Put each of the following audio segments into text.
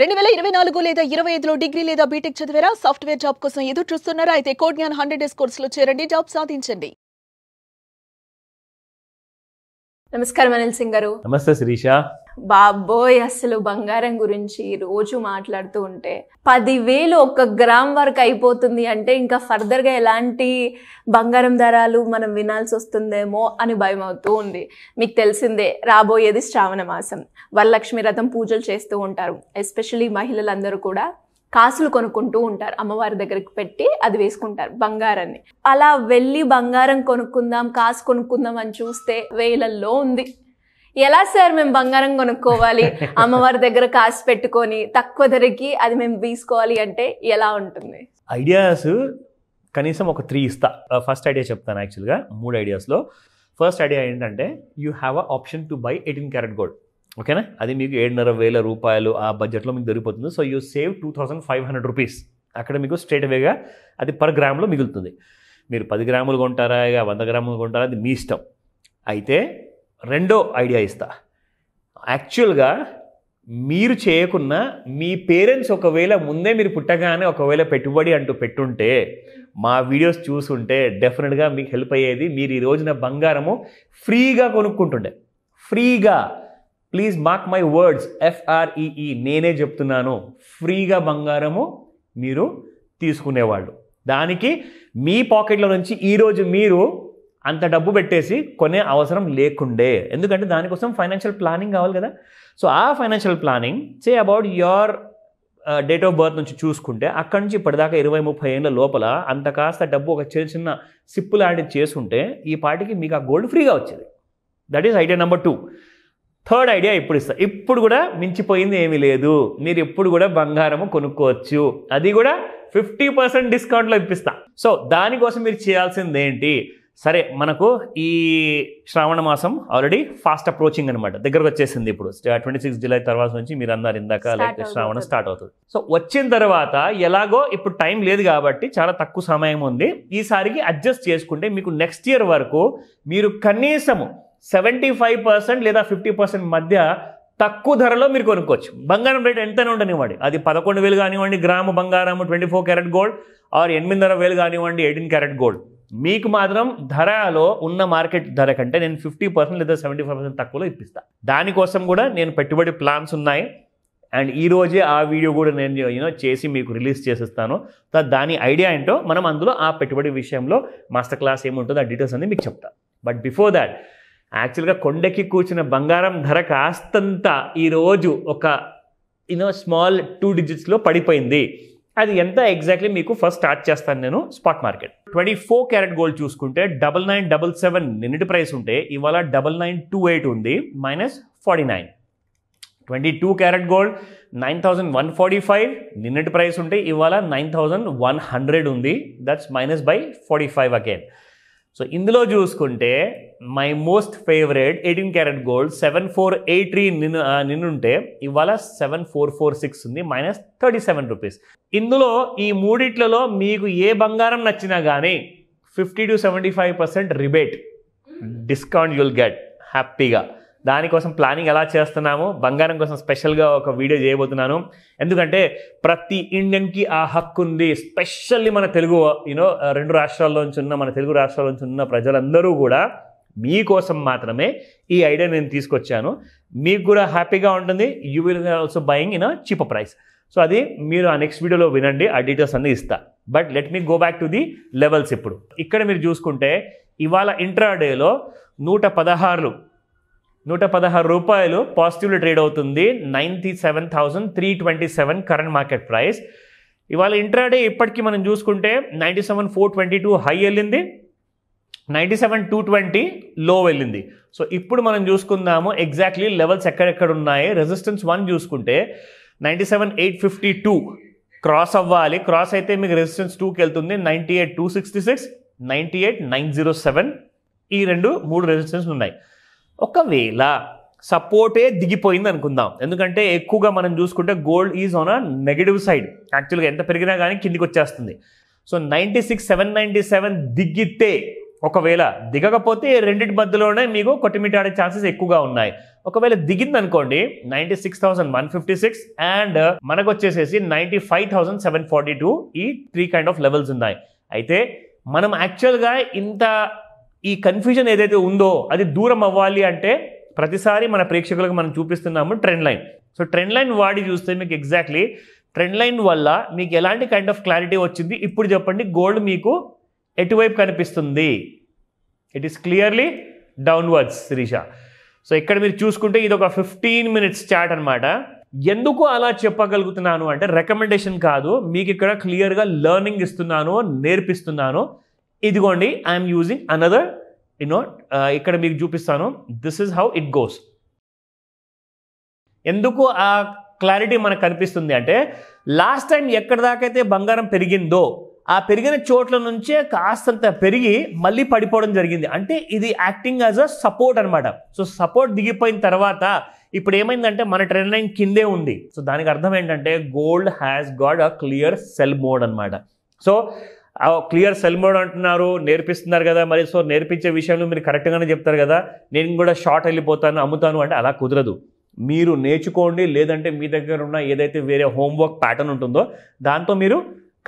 2024 లేదా 25లో డిగ్రీ లేదా బీటెక్ చదివారా? సాఫ్ట్వేర్ జాబ్ కోసం ఎదురు చూస్తున్నారా? అయితే కోడ్ జ్ఞాన్ 100 డేస్ కోర్సులో చేరండి, జాబ్ సాధించండి. నమస్కారం అనిల్ సింగ్ గారు. నమస్తే శిరీష. బాబోయ్, అసలు బంగారం గురించి రోజు మాట్లాడుతూ ఉంటే 10,000 1 గ్రామ్ వరకు అయిపోతుంది అంటే ఇంకా ఫర్దర్గా ఎలాంటి బంగారం ధరలు మనం వినాల్సి వస్తుందేమో అని భయం అవుతూ ఉంది. మీకు తెలిసిందే, రాబోయేది శ్రావణ మాసం, వరలక్ష్మి రథం పూజలు చేస్తూ ఉంటారు. ఎస్పెషల్లీ మహిళలందరూ కూడా కాసులు కొనుక్కుంటూ ఉంటారు, అమ్మవారి దగ్గరికి పెట్టి అది వేసుకుంటారు బంగారాన్ని. అలా వెళ్ళి బంగారం కొనుక్కుందాం, కాసు కొనుక్కుందాం అని చూస్తే వేలల్లో ఉంది. ఎలా సార్ మేము బంగారం కొనుక్కోవాలి, అమ్మవారి దగ్గర కాసు పెట్టుకొని తక్కువ ధరకి అది మేము తీసుకోవాలి అంటే ఎలా ఉంటుంది? ఐడియాస్ కనీసం ఒక 3 ఇస్తా. ఫస్ట్ ఐడియా చెప్తాను. యాక్చువల్గా 3 ఐడియాస్లో ఫస్ట్ ఐడియా ఏంటంటే, you have a option to buy 18 carat gold. ఓకేనా? అది మీకు 7,500 రూపాయలు ఆ బడ్జెట్లో మీకు దొరికిపోతుంది. So you save 2,500 rupees. అక్కడ మీకు స్ట్రేట్ అవేగా అది పర్ గ్రామ్లో మిగులుతుంది. మీరు 10 గ్రాములు కొంటారా, ఇక 100 గ్రాములు కొంటారా, అది మీ ఇష్టం. అయితే రెండో ఐడియా ఇస్తా. యాక్చువల్గా మీరు చేయకున్నా మీ పేరెంట్స్ ఒకవేళ ముందే మీరు పుట్టగానే ఒకవేళ పెట్టుబడి అంటూ పెట్టుంటే, మా వీడియోస్ చూసుంటే డెఫినెట్గా మీకు హెల్ప్ అయ్యేది. మీరు ఈ రోజున బంగారము ఫ్రీగా కొనుక్కుంటుండే. ఫ్రీగా, please mark my words, FREE, నేనే చెప్తున్నాను. ఫ్రీగా బంగారము మీరు తీసుకునేవాళ్ళు. దానికి మీ పాకెట్లో నుంచి ఈరోజు మీరు అంత డబ్బు పెట్టేసి కొనే అవసరం లేకుండే. ఎందుకంటే దానికోసం ఫైనాన్షియల్ ప్లానింగ్ కావాలి కదా. సో ఆ financial planning about your date of birth నుంచి చూసుకుంటే, అక్కడి నుంచి ఇప్పటిదాకా 20-30 ఏళ్ళ లోపల అంత కాస్త డబ్బు ఒక చిన్న చిన్న సిప్పు లాంటిది చేసుంటే ఈ పాటికి మీకు ఆ గోల్డ్ ఫ్రీగా వచ్చేది. That is idea number 2. Third idea ఇప్పుడు ఇస్తా. ఇప్పుడు కూడా మించిపోయింది ఏమీ లేదు. మీరు ఎప్పుడు కూడా బంగారము కొనుక్కోవచ్చు. అది కూడా 50% డిస్కౌంట్లో ఇప్పిస్తా. సో దానికోసం మీరు చేయాల్సింది ఏంటి? సరే, మనకు ఈ శ్రావణ మాసం ఆల్రెడీ ఫాస్ట్ అప్రోచింగ్ అనమాట, దగ్గరకు వచ్చేసింది. ఇప్పుడు 26 జూలై తర్వాత నుంచి మీరు అన్నారు ఇందాక, లైక్ శ్రావణం స్టార్ట్ అవుతుంది. సో వచ్చిన తర్వాత ఎలాగో ఇప్పుడు టైం లేదు కాబట్టి చాలా తక్కువ సమయం ఉంది. ఈసారికి అడ్జస్ట్ చేసుకుంటే మీకు నెక్స్ట్ ఇయర్ వరకు మీరు కనీసము 75% లేదా 50% మధ్య తక్కువ ధరలో మీరు కొనుక్కోవచ్చు. బంగారం రేట్ ఎంతనే ఉండనివ్వండి, అది 11,000 కానివ్వండి గ్రాము బంగారము 24 క్యారెట్ గోల్డ్, ఆర్ 8,500 కానివ్వండి 18 క్యారెట్ గోల్డ్. మీకు మాత్రం ధరలో ఉన్న మార్కెట్ ధర కంటే నేను 50% లేదా 75% తక్కువలో ఇప్పిస్తాను. దానికోసం కూడా నేను పెట్టుబడి ప్లాన్స్ ఉన్నాయి. అండ్ ఈరోజే ఆ వీడియో కూడా నేను చేసి మీకు రిలీజ్ చేసేస్తాను. దాని ఐడియా ఏంటో మనం అందులో ఆ పెట్టుబడి విషయంలో మాస్టర్ క్లాస్ ఏముంటుందో ఆ డీటెయిల్స్ అన్ని మీకు చెప్తాను. బట్ బిఫోర్ దాట్, యాక్చువల్గా కొండకి కూర్చున్న బంగారం ధర కాస్తంత ఈరోజు ఒక స్మాల్ 2 digitsలో పడిపోయింది. అది ఎంత ఎగ్జాక్ట్లీ మీకు ఫస్ట్ స్టార్ట్ చేస్తాను నేను. స్పాట్ మార్కెట్ 24 క్యారెట్ గోల్డ్ చూసుకుంటే 9977 నిన్నటి ప్రైస్ ఉంటే ఇవాళ 9928 ఉంది, -49. 22 క్యారెట్ గోల్డ్ 9145 నిన్నటి ప్రైస్ ఉంటే ఇవాళ 9100 ఉంది, దట్స్ -45 అగైన్. సో ఇందులో చూసుకుంటే my most favourite 18 carat gold 7483 నిన్నుంటే ఇవాళ 7446 ఉంది, -37 రూపీస్. ఇందులో ఈ మూడిట్లలో మీకు ఏ బంగారం నచ్చినా కానీ 50 to 75% rebate discount you'll get హ్యాపీగా. దానికోసం ప్లానింగ్ ఎలా చేస్తున్నాము, బంగారం కోసం స్పెషల్గా ఒక వీడియో చేయబోతున్నాను. ఎందుకంటే ప్రతి ఇండియన్కి ఆ హక్కు ఉంది. స్పెషల్లీ మన తెలుగు 2 రాష్ట్రాల్లోంచి ఉన్న, మన తెలుగు రాష్ట్రాల్లోంచి ఉన్న ప్రజలందరూ కూడా మీకోసం మాత్రమే ఈ ఐడియా నేను తీసుకొచ్చాను. మీకు కూడా హ్యాపీగా ఉంటుంది. You will also buying in a cheaper price. So అది మీరు ఆ నెక్స్ట్ వీడియోలో వినండి, ఆ డీటెయిల్స్ అన్నీ ఇస్తా. But let me go back to the levels. ఇప్పుడు ఇక్కడ మీరు చూసుకుంటే ఇవాళ ఇంట్రాడేలో 116 రూపాయలు పాజిటివ్లో ట్రేడ్ అవుతుంది. 97,327 కరెంట్ మార్కెట్ ప్రైస్. ఇవాళ ఇంట్రాడే ఇప్పటికీ మనం చూసుకుంటే 97,422 హై వెళ్ళింది, 97,220 లో వెళ్ళింది. సో ఇప్పుడు మనం చూసుకుందాము ఎగ్జాక్ట్లీ లెవెల్స్ ఎక్కడెక్కడ ఉన్నాయి. రెసిస్టెన్స్ 1 చూసుకుంటే 97,852 క్రాస్ అవ్వాలి. క్రాస్ అయితే మీకు రెసిస్టెన్స్ 2కి వెళ్తుంది, 98,266, 98,907. ఈ 3 రెసిస్టెన్స్ ఉన్నాయి. ఒకవేళ సపోర్టే దిగిపోయింది అనుకుందాం, ఎందుకంటే ఎక్కువగా మనం చూసుకుంటే gold is on a negative side. యాక్చువల్గా ఎంత పెరిగినా కానీ కిందికి వచ్చేస్తుంది. సో 96,797 దిగితే ఒకవేళ దిగకపోతే రెండింటి మధ్యలోనే మీకు కొట్టుమిట్టాడే ఛాన్సెస్ ఎక్కువగా ఉన్నాయి. ఒకవేళ దిగింది అనుకోండి 96,156 అండ్ మనకు వచ్చేసేసి 95,742. ఈ 3 కైండ్ ఆఫ్ లెవెల్స్ ఉన్నాయి. అయితే మనం యాక్చువల్గా ఈ కన్ఫ్యూజన్ ఏదైతే ఉందో అది దూరం అవ్వాలి అంటే ప్రతిసారి మన ప్రేక్షకులకు మనం చూపిస్తున్నాము trend line. So trend line వాడి చూస్తే మీకు ఎగ్జాక్ట్లీ ట్రెండ్ లైన్ వల్ల మీకు ఎలాంటి కైండ్ ఆఫ్ క్లారిటీ వచ్చింది. ఇప్పుడు చెప్పండి, గోల్డ్ మీకు ఎటువైపు కనిపిస్తుంది? It is clearly downwards Shirisha. So ఇక్కడ మీరు చూసుకుంటే ఇది ఒక 15 minutes చాట్ అనమాట. ఎందుకు అలా చెప్పగలుగుతున్నాను అంటే రికమెండేషన్ కాదు, మీకు ఇక్కడ క్లియర్గా లెర్నింగ్ ఇస్తున్నాను, నేర్పిస్తున్నాను. ఇదిగోండి ఐఎమ్ యూజింగ్ అనదర్ ఇక్కడ మీకు చూపిస్తాను. This is how it goes. ఎందుకు ఆ క్లారిటీ మనకు కనిపిస్తుంది అంటే లాస్ట్ టైం ఎక్కడి దాకైతే బంగారం పెరిగిందో ఆ పెరిగిన చోట్ల నుంచే కాస్తంత పెరిగి మళ్ళీ పడిపోవడం జరిగింది. అంటే ఇది యాక్టింగ్ యాజ్ అ సపోర్ట్ అనమాట. సో సపోర్ట్ దిగిపోయిన తర్వాత ఇప్పుడు ఏమైందంటే మన ట్రెండ్ లైన్ కిందే ఉంది. సో దానికి అర్థం ఏంటంటే gold has got a clear cell mode అనమాట. సో క్లియర్ సెల్ మోడ్ అంటున్నారు, నేర్పిస్తున్నారు కదా, మరి సో నేర్పించే విషయంలో మీరు కరెక్ట్గానే చెప్తారు కదా, నేను కూడా షార్ట్ వెళ్ళిపోతాను అమ్ముతాను అంటే అలా కుదరదు. మీరు నేర్చుకోండి, లేదంటే మీ దగ్గర ఉన్న ఏదైతే వేరే హోంవర్క్ ప్యాటర్న్ ఉంటుందో దాంతో మీరు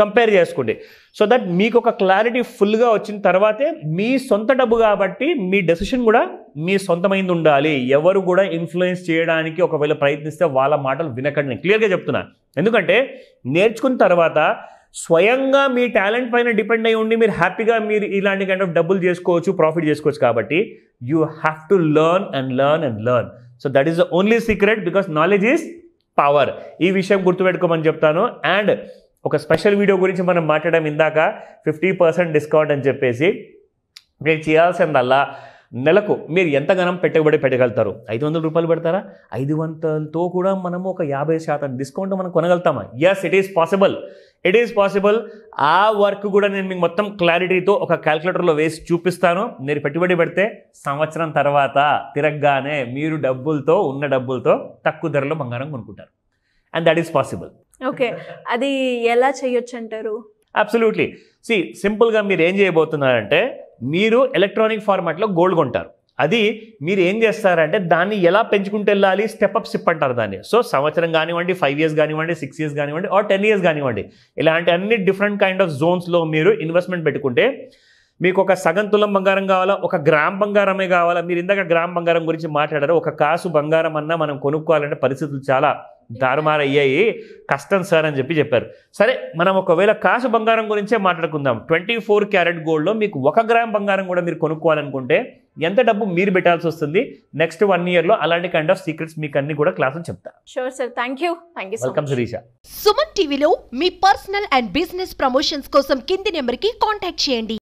కంపేర్ చేసుకోండి. సో దట్ మీకు ఒక క్లారిటీ ఫుల్గా వచ్చిన తర్వాతే మీ సొంత డబ్బు కాబట్టి మీ డెసిషన్ కూడా మీ సొంతమైంది ఉండాలి. ఎవరు కూడా ఇన్ఫ్లుయెన్స్ చేయడానికి ఒకవేళ ప్రయత్నిస్తే వాళ్ళ మాటలు వినకండి, క్లియర్గా చెప్తున్నా. ఎందుకంటే నేర్చుకున్న తర్వాత స్వయంగా మీ టాలెంట్ పైన డిపెండ్ అయి ఉండి మీరు హ్యాపీగా మీరు ఇలాంటి కైండ్ ఆఫ్ డబ్బులు చేసుకోవచ్చు, ప్రాఫిట్ చేసుకోవచ్చు. కాబట్టి you have to learn and learn and learn. So that is the only secret, because knowledge is power. ఈ విషయం గుర్తుపెట్టుకోమని చెప్తాను. అండ్ ఒక స్పెషల్ వీడియో గురించి మనం మాట్లాడడం ఇందాక 50% డిస్కౌంట్ అని చెప్పేసి. మీరు చేయాల్సిందల్లా నెలకు మీరు ఎంతగానం పెట్టుబడి పెట్టగలుగుతారు? 500 రూపాయలు పెడతారా? 500తో కూడా మనము ఒక 50% డిస్కౌంట్ మనం కొనగలుగుతామా? Yes, it is possible. It is possible. ఆ వర్క్ కూడా నేను మీకు మొత్తం క్లారిటీతో ఒక క్యాల్కులేటర్లో వేసి చూపిస్తాను. మీరు పెట్టుబడి పెడితే సంవత్సరం తర్వాత తిరగగానే మీరు ఉన్న డబ్బులతో తక్కువ ధరలో బంగారం కొనుక్కుంటారు. And that is possible. Okay, అది ఎలా చేయొచ్చు అంటారు? అబ్సల్యూట్లీ. సింపుల్గా మీరు ఏం చేయబోతున్నారంటే మీరు ఎలక్ట్రానిక్ ఫార్మాట్లో గోల్డ్ కొంటారు. అది మీరు ఏం చేస్తారంటే దాన్ని ఎలా పెంచుకుంటూ వెళ్ళాలి, స్టెప్ అంటారు దాన్ని. సో సంవత్సరం కానివ్వండి, 5 years కానివ్వండి, 6 years కానివ్వండి, ఆర్ 10 years కానివ్వండి, ఇలాంటి అన్ని డిఫరెంట్ కైండ్ ఆఫ్ జోన్స్లో మీరు ఇన్వెస్ట్మెంట్ పెట్టుకుంటే మీకు ఒక సగం తులం బంగారం కావాలా, ఒక గ్రామ్ బంగారమే కావాలా? మీరు ఇందాక గ్రామ్ బంగారం గురించి మాట్లాడారు. ఒక కాసు బంగారం అన్నా మనం కొనుక్కోవాలంటే పరిస్థితులు చాలా దారుమారయ్యాయి, కష్టం సార్ అని చెప్పారు. సరే, మనం ఒకవేళ కాసు బంగారం గురించే మాట్లాడుకుందాం. 24 karat గోల్డ్లో మీకు 1 గ్రామ్ బంగారం కూడా మీరు కొనుక్కోవాలనుకుంటే ఎంత డబ్బు మీరు పెట్టాల్సి వస్తుంది నెక్స్ట్ 1 yearలో? అలాంటి కైండ్ ఆఫ్ సీక్రెట్స్ మీకు అన్ని కూడా క్లాసులు చెప్తా. Sure sir, thank you. Welcome Shirisha. Suman టీవీలో మీ పర్సనల్ అండ్ బిజినెస్ ప్రమోషన్స్ కోసం కింది నెంబర్కి కాంటాక్ట్ చేయండి.